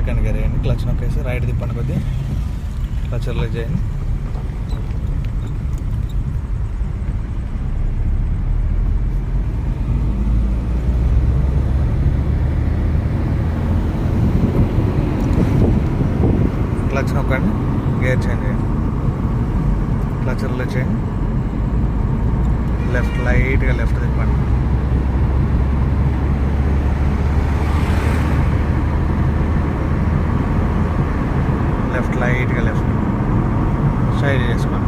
Second gear వేయండి, clutch నొక్కేసి right తిప్పండి కొద్దిగా, క్లచ్ రిలీజ్ చేయండి. క్లచ్ నొక్కండి, గేర్ చేంజ్ చేయండి, క్లచ్ రిలీజ్ చేయండి, లెఫ్ట్ లైట్గా లెఫ్ట్ తిప్పండి. లెఫ్ట్ లైట్గా లెఫ్ట్ సైడ్ చేసుకోండి.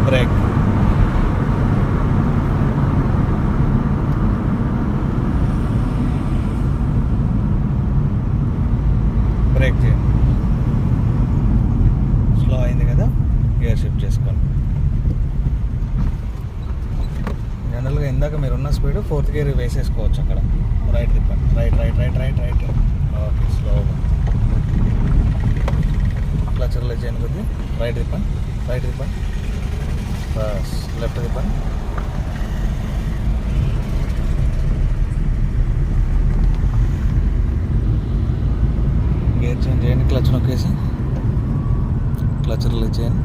బ్రేక్, బ్రేక్ చేయండి. స్లో అయింది కదా, గేర్ షిఫ్ట్ చేసుకోండి. జనరల్గా ఇందాక మీరున్న స్పీడ్ 4th గేర్ వేసేసుకోవచ్చు. అక్కడ రైట్ తిప్పండి, right right right right right. Okay, స్లోగా క్లచ్ రిలీజ్ చేయండి కొద్దిగా, రైట్ తిప్పండి, రైట్ తిప్పండి, బస్ లెఫ్ట్ తిప్పండి. గేర్ చేంజ్ చేయండి, క్లచ్ నొక్కేసి క్లచ్ రిలీజ్ చేయండి.